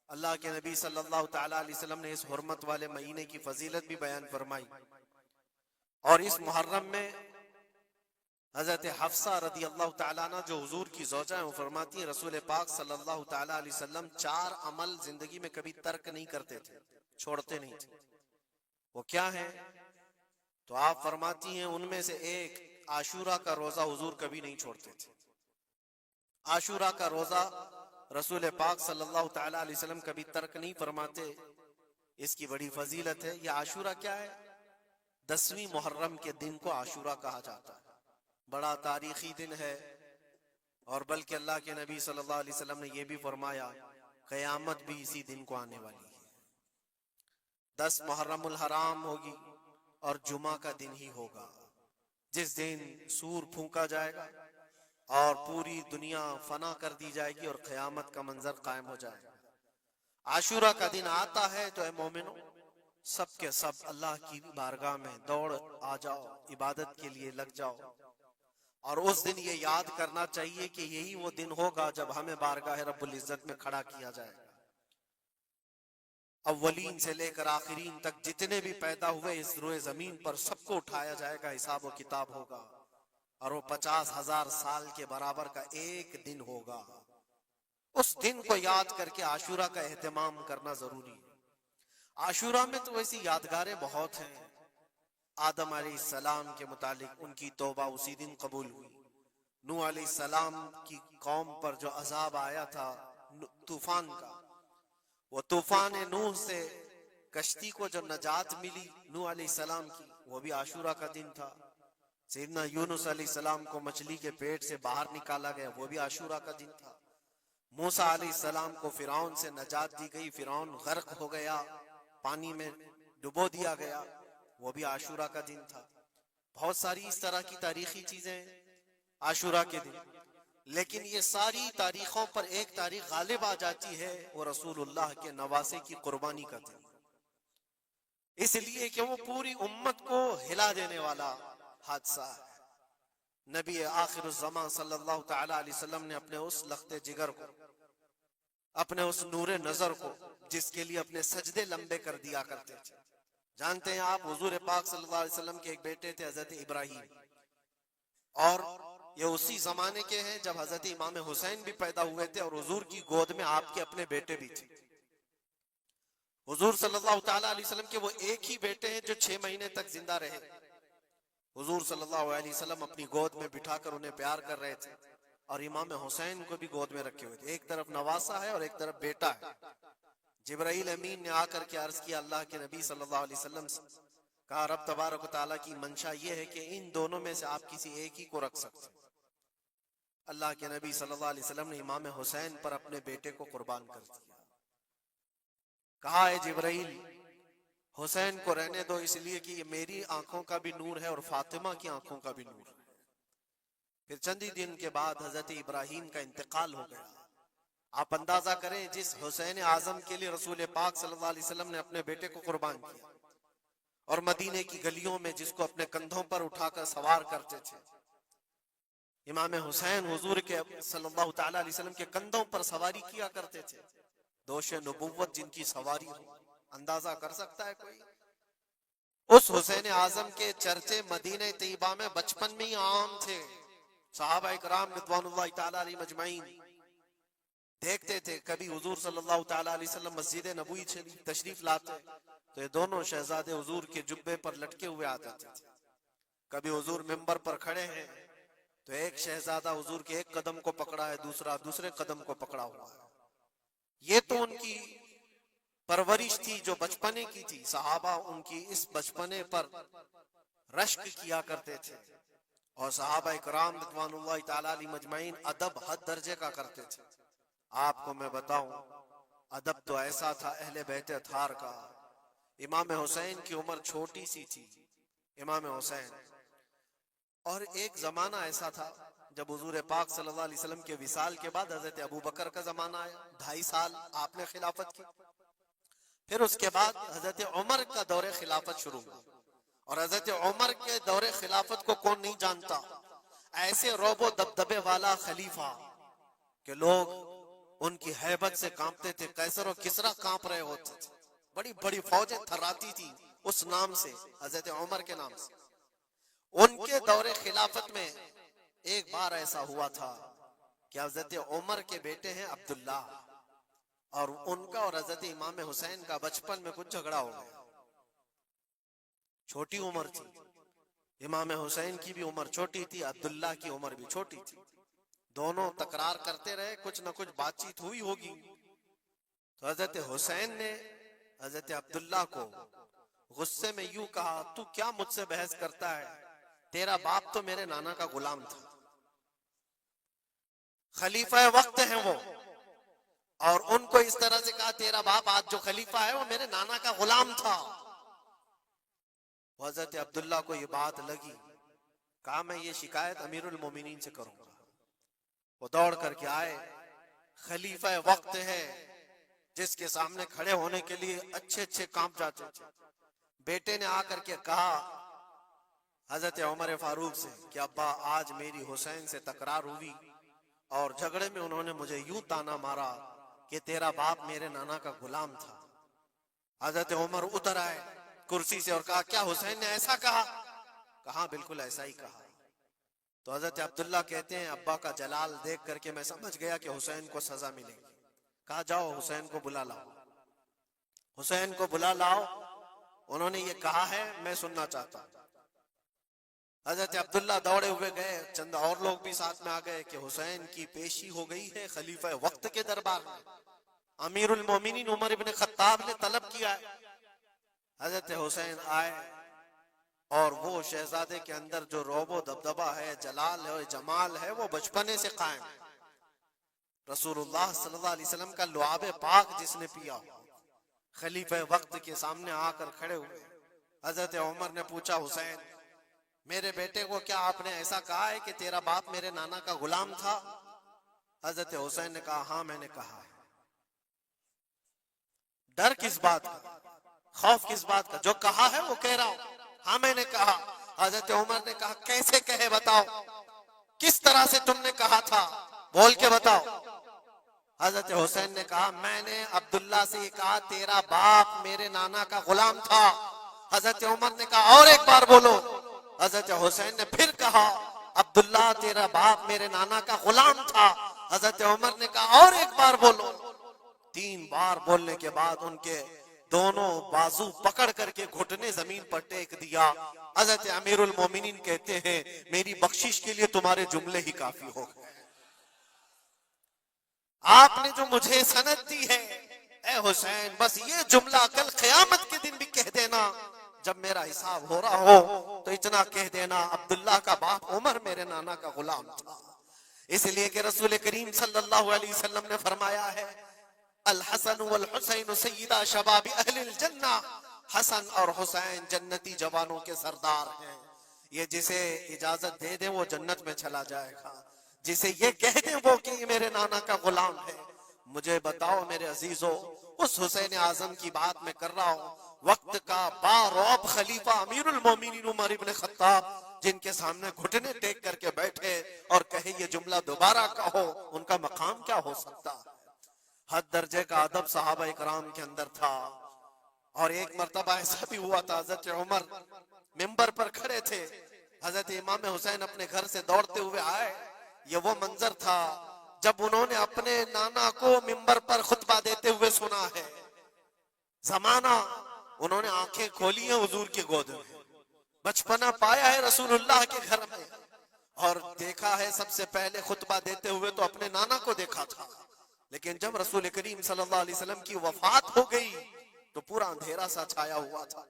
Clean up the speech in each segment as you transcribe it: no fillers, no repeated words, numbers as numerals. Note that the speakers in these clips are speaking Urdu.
اللہ کے نبی صلی اللہ تعالی علیہ وسلم نے اس حرمت والے مہینے کی فضیلت بھی بیان فرمائی، اور اس محرم میں حضرت حفصہ رضی اللہ تعالیٰ عنہ جو حضور کی زوجہ ہیں، وہ فرماتی ہیں رسول پاک صلی اللہ تعالیٰ علیہ وسلم 4 عمل زندگی میں کبھی ترک نہیں کرتے تھے، چھوڑتے نہیں تھے۔ وہ کیا ہیں؟ تو آپ فرماتی ہیں ان میں سے ایک عاشورہ کا روزہ حضور کبھی نہیں چھوڑتے تھے۔ عاشورہ کا روزہ رسول پاک صلی اللہ تعالیٰ علیہ وسلم کبھی ترک نہیں فرماتے، اس کی بڑی فضیلت ہے۔ یہ عاشورہ کیا ہے؟ 10ویں محرم کے دن کو عاشورہ کہا جاتا ہے، بڑا تاریخی دن ہے، اور بلکہ اللہ کے نبی صلی اللہ علیہ وسلم نے یہ بھی فرمایا قیامت بھی اسی دن کو آنے والی ہے۔ 10 محرم الحرام ہوگی اور جمعہ کا دن ہی ہوگا جس دن سور پھونکا جائے گا اور پوری دنیا فنا کر دی جائے گی اور قیامت کا منظر قائم ہو جائے گا۔ عاشورہ کا دن آتا ہے تو اے مومنو سب کے سب اللہ کی بارگاہ میں دوڑ آ جاؤ، عبادت کے لیے لگ جاؤ، اور اس دن یہ یاد کرنا چاہیے کہ یہی وہ دن ہوگا جب ہمیں بارگاہ رب العزت میں کھڑا کیا جائے گا۔ اولین سے لے کر آخرین تک جتنے بھی پیدا ہوئے اس روئے زمین پر سب کو اٹھایا جائے گا، حساب و کتاب ہوگا، اور وہ 50,000 سال کے برابر کا ایک دن ہوگا۔ اس دن کو یاد کر کے عاشورہ کا اہتمام کرنا ضروری ہے۔ عاشورہ میں تو ویسی یادگاریں بہت ہیں۔ آدم علیہ السلام کے متعلق ان کی توبہ اسی دن قبول ہوئی۔ نوح علیہ السلام کی قوم پر جو عذاب آیا تھا طوفان کا، وہ طوفان نوح سے کشتی کو جو نجات ملی نوح علیہ السلام کی، وہ بھی عاشورہ کا دن تھا۔ سیدنا یونس علیہ السلام کو مچھلی کے پیٹ سے باہر نکالا گیا، وہ بھی عاشورہ کا دن تھا۔ موسیٰ علیہ السلام کو فرعون سے نجات دی گئی، فرعون غرق ہو گیا، پانی میں ڈبو دیا گیا، وہ بھی عاشورہ کا دن تھا۔ بہت ساری اس طرح کی تاریخی چیزیں عاشورہ کے دن، لیکن یہ ساری تاریخوں پر ایک تاریخ غالب آ جاتی ہے، وہ رسول اللہ کے نواسے کی قربانی کا دن، اس لیے کہ وہ پوری امت کو ہلا دینے والا حادثہ ہے۔ نبی آخر الزمان صلی اللہ تعالی علیہ وسلم نے اپنے اس لخت جگر کو، اپنے اس نور نظر کو، جس کے لیے اپنے سجدے لمبے کر دیا کرتے تھے، جانتے ہیں آپ حضور پاک صلی اللہ علیہ وسلم کے ایک بیٹے تھے حضرت ابراہیم، اور یہ اسی زمانے کے ہیں جب حضرت امام حسین بھی پیدا ہوئے تھے، اور حضور کی گود میں آپ کے اپنے بیٹے بھی تھے۔ حضور صلی اللہ تعالیٰ علیہ وسلم کے وہ ایک ہی بیٹے ہیں جو 6 مہینے تک زندہ رہے۔ حضور صلی اللہ علیہ وسلم اپنی گود میں بٹھا کر انہیں پیار کر رہے تھے، اور امام حسین کو بھی گود میں رکھے ہوئے تھے۔ ایک طرف نواسا ہے اور ایک طرف بیٹا ہے۔ جبرائیل امین نے آ کر کے عرض کیا اللہ کے نبی صلی اللہ علیہ وسلم سے، کہا رب تبارک و تعالیٰ کی منشا یہ ہے کہ ان دونوں میں سے آپ کسی ایک ہی کو رکھ سکتے ہیں۔ اللہ کے نبی صلی اللہ علیہ وسلم نے امام حسین پر اپنے بیٹے کو قربان کر دیا۔ کہا اے جبرائیل حسین کو رہنے دو، اس لیے کہ یہ میری آنکھوں کا بھی نور ہے اور فاطمہ کی آنکھوں کا بھی نور ہے۔ پھر چندی دن کے بعد حضرت ابراہیم کا انتقال ہو گیا۔ آپ اندازہ کریں جس حسین اعظم کے لیے رسول پاک صلی اللہ علیہ وسلم نے اپنے بیٹے کو قربان کیا، اور مدینے کی گلیوں میں جس کو اپنے کندھوں پر اٹھا کر سوار کرتے تھے، امام حسین حضور کے صلی اللہ تعالیٰ علیہ وسلم کے کندھوں پر سواری کیا کرتے تھے۔ دوش نبوت جن کی سواری ہو، اندازہ کر سکتا ہے کوئی؟ اس حسین اعظم کے چرچے مدینہ طیبہ میں بچپن میں ہی عام تھے۔ صحابہ اکرام رضوان اللہ تعالیٰ علیہ مجمعین دیکھتے تھے، کبھی حضور صلی اللہ تعالیٰ علیہ وسلم مسجد نبوی تشریف لاتے تو یہ دونوں شہزادے حضور کے جبے پر لٹکے ہوئے آتے تھے۔ کبھی حضور ممبر پر کھڑے ہیں تو ایک شہزادہ حضور کے ایک قدم کو پکڑا ہے، دوسرا دوسرے قدم کو پکڑا ہوا ہے۔ یہ تو ان کی پرورش تھی جو بچپنے کی تھی۔ صحابہ ان کی اس بچپنے پر رشک کیا کرتے تھے، اور صحابہ اکرام رضوان اللہ تعالیٰ علیہ مجمعین ادب حد درجے کا کرتے تھے۔ آپ کو میں بتاؤں ادب تو ایسا تھا اہل بیت اطہار کا۔ امام حسین کی عمر چھوٹی سی تھی، امام حسین، اور ایک زمانہ ایسا تھا جب حضور پاک صلی اللہ علیہ وسلم کے وصال کے بعد حضرت ابو بکر کا زمانہ آیا، 2.5 سال آپ نے خلافت کی۔ پھر اس کے بعد حضرت عمر کا دور خلافت شروع ہوا، اور حضرت عمر کے دور خلافت کو کون نہیں جانتا؟ ایسے روب و دبدبے والا خلیفہ کہ لوگ ان کی ہیبت سے کانپتے تھے، قیصر و کسریٰ کانپ رہے ہوتے تھے، بڑی بڑی فوجیں تھراتی تھی اس نام سے، حضرت عمر کے نام سے۔ ان کے دور خلافت میں ایک بار ایسا ہوا تھا کہ حضرت عمر کے بیٹے ہیں عبداللہ، اور ان کا اور حضرت امام حسین کا بچپن میں کچھ جھگڑا ہو گیا، چھوٹی عمر تھی، امام حسین کی بھی عمر چھوٹی تھی، عبداللہ کی عمر بھی چھوٹی تھی، دونوں تکرار کرتے رہے، کچھ نہ کچھ بات چیت ہوئی ہوگی۔ تو حضرت حسین نے حضرت عبداللہ کو غصے میں یوں کہا، تو کیا مجھ سے بحث کرتا ہے؟ تیرا باپ تو میرے نانا کا غلام تھا، خلیفہ وقت ہیں وہ، اور ان کو اس طرح سے کہا تیرا باپ آج جو خلیفہ ہے وہ میرے نانا کا غلام تھا۔ حضرت عبداللہ کو یہ بات لگی، کہا میں یہ شکایت امیر المومنین سے کروں گا۔ وہ دوڑ کر کے آئے، خلیفہ وقت ہے جس کے سامنے کھڑے ہونے کے لیے اچھے اچھے کانپ جاتے تھے، بیٹے نے آ کر کے کہا حضرت عمر فاروق سے کہ ابا آج میری حسین سے تکرار ہوئی اور جھگڑے میں انہوں نے مجھے یوں تانا مارا کہ تیرا باپ میرے نانا کا غلام تھا۔ حضرت عمر اتر آئے کرسی سے اور کہا کیا حسین نے ایسا کہا؟ کہا بالکل ایسا ہی کہا۔ تو حضرت عبداللہ کہتے ہیں ابا کا جلال دیکھ کر کے میں سمجھ گیا کہ حسین کو سزا ملے گی، کہا جاؤ حسین کو بلا لاؤ، حسین کو بلا لاؤ، انہوں نے یہ کہا ہے میں سننا چاہتا ہوں۔ حضرت عبداللہ دوڑے ہوئے گئے، چند اور لوگ بھی ساتھ میں آ گئے کہ حسین کی پیشی ہو گئی ہے خلیفہ وقت کے دربار میں، امیر المومنین عمر ابن خطاب نے طلب کیا ہے۔ حضرت حسین آئے اور وہ شہزادے کے اندر جو رعب و دبدبہ ہے، جلال ہے، جمال ہے، وہ بچپنے سے قائم ہے۔ رسول اللہ صلی اللہ علیہ وسلم کا لعاب پاک جس نے پیا، خلیفہ وقت کے سامنے آ کر کھڑے ہوئے۔ حضرت عمر نے پوچھا حسین میرے بیٹے کو کیا آپ نے ایسا کہا ہے کہ تیرا باپ میرے نانا کا غلام تھا؟ حضرت حسین نے کہا ہاں میں نے کہا ہے۔ ڈر کس بات کا، خوف کس بات کا؟ جو کہا ہے وہ کہہ رہا ہوں، ہاں میں نے کہا۔ حضرت عمر نے کہا کیسے کہے بتاؤ، کس طرح سے تم نے کہا تھا، بول کے بتاؤ۔ حضرت حسین نے کہا میں نے عبداللہ سے یہ کہا تیرا باپ میرے نانا کا غلام تھا۔ حضرت عمر نے کہا اور ایک بار بولو۔ حضرت حسین نے پھر کہا عبداللہ تیرا باپ میرے نانا کا غلام تھا۔ حضرت عمر نے کہا اور ایک بار بولو۔ 3 بار بولنے کے بعد ان کے دونوں بازو پکڑ کر کے گھٹنے زمین پر ٹیک دیا۔ حضرت امیر المومنین کہتے ہیں میری بخشش کے لیے تمہارے جملے ہی کافی ہو گئے، آپ نے جو مجھے سند دی ہے اے حسین بس یہ جملہ کل قیامت کے دن بھی کہہ دینا، جب میرا حساب ہو رہا ہو تو اتنا کہہ دینا عبداللہ کا باپ عمر میرے نانا کا غلام تھا۔ اس لیے کہ رسول کریم صلی اللہ علیہ وسلم نے فرمایا ہے الحسن والحسین سیدہ شباب اہل الجنہ، حسن اور حسین جنتی جوانوں کے سردار ہیں۔ یہ جسے اجازت دے دیں وہ جنت میں چلا جائے گا، جسے یہ کہہ دیں وہ کہ یہ میرے نانا کا غلام ہے۔ مجھے بتاؤ میرے عزیزو، اس حسین اعظم کی بات میں کر رہا ہوں، وقت کا باروب خلیفہ امیر المومنین عمر ابن خطاب جن کے سامنے گھٹنے ٹیک کر کے بیٹھے اور کہے یہ جملہ دوبارہ کہو، ان کا مقام کیا ہو سکتا؟ حد درجے کا ادب صحابہ اکرام کے اندر تھا۔ اور ایک مرتبہ ایسا بھی ہوا تھا حضرت عمر ممبر پر کھڑے تھے، حضرت امام حسین اپنے گھر سے دوڑتے ہوئے آئے، یہ وہ منظر تھا جب انہوں نے اپنے نانا کو ممبر پر خطبہ دیتے ہوئے سنا ہے۔ زمانہ انہوں نے آنکھیں کھولی ہیں حضور کی گود میں، بچپنا پایا ہے رسول اللہ کے گھر میں، اور دیکھا ہے سب سے پہلے خطبہ دیتے ہوئے تو اپنے نانا کو دیکھا تھا، لیکن جب رسول کریم صلی اللہ علیہ وسلم کی وفات ہو گئی تو پورا اندھیرا سا چھایا ہوا تھا۔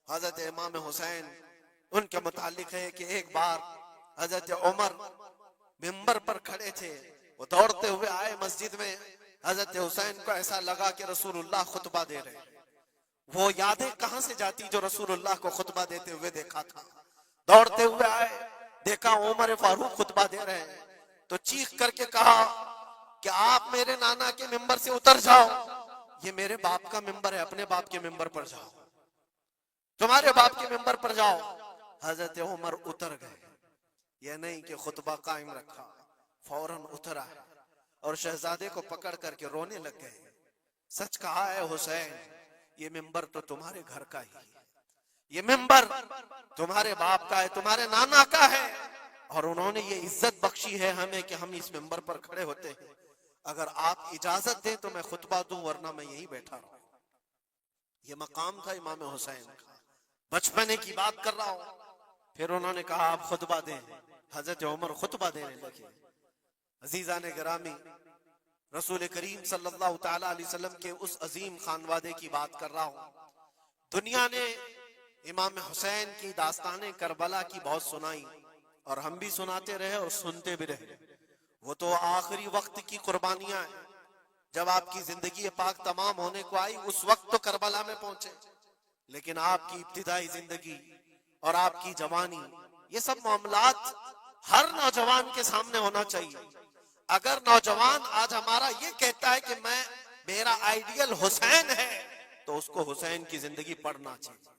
حضرت امام حسین ان کے متعلق ہے کہ ایک بار حضرت عمر ممبر پر کھڑے تھے، وہ دوڑتے ہوئے آئے مسجد میں، حضرت حسین کو ایسا لگا کہ رسول اللہ خطبہ دے رہے ہیں، وہ یادیں کہاں سے جاتی جو رسول اللہ کو خطبہ دیتے ہوئے دیکھا تھا۔ دوڑتے ہوئے آئے، دیکھا عمر فاروق خطبہ دے رہے ہیں، تو چیخ کر کے کہا کہ آپ میرے نانا کے ممبر سے اتر جاؤ، یہ میرے باپ کا ممبر ہے، اپنے باپ کے ممبر پر جاؤ، تمہارے باپ کے ممبر پر جاؤ۔ حضرت عمر اتر گئے، یہ نہیں کہ خطبہ قائم رکھا، فوراً اتر آئے اور شہزادے کو پکڑ کر کے رونے لگ گئے. سچ کہا ہے حسین، یہ ممبر تو تمہارے گھر کا ہی ہے، یہ ممبر تمہارے باپ کا ہے، تمہارے نانا کا ہے، اور انہوں نے یہ عزت بخشی ہے ہمیں کہ ہم اس ممبر پر کھڑے ہوتے ہیں. اگر آپ اجازت دیں تو میں خطبہ دوں، ورنہ میں یہیں بیٹھا رہوں. یہ مقام تھا امام حسین کا. بچپنے کی بات کر رہا ہوں. پھر انہوں نے کہا آپ خطبہ دیں. حضرت عمر خطبہ دینے لگے. عزیزان گرامی، رسول کریم صلی اللہ تعالی علیہ وسلم کے اس عظیم خانوادے کی بات کر رہا ہوں. دنیا نے امام حسین کی داستانیں کربلا کی بہت سنائی، اور ہم بھی سناتے رہے اور سنتے بھی رہے. وہ تو آخری وقت کی قربانیاں ہیں. جب آپ کی زندگی پاک تمام ہونے کو آئی اس وقت تو کربلا میں پہنچے، لیکن آپ کی ابتدائی زندگی اور آپ کی جوانی، یہ سب معاملات ہر نوجوان کے سامنے ہونا چاہیے. اگر نوجوان آج ہمارا یہ کہتا ہے کہ میرا آئیڈیل حسین ہے، تو اس کو حسین کی زندگی پڑھنا چاہیے.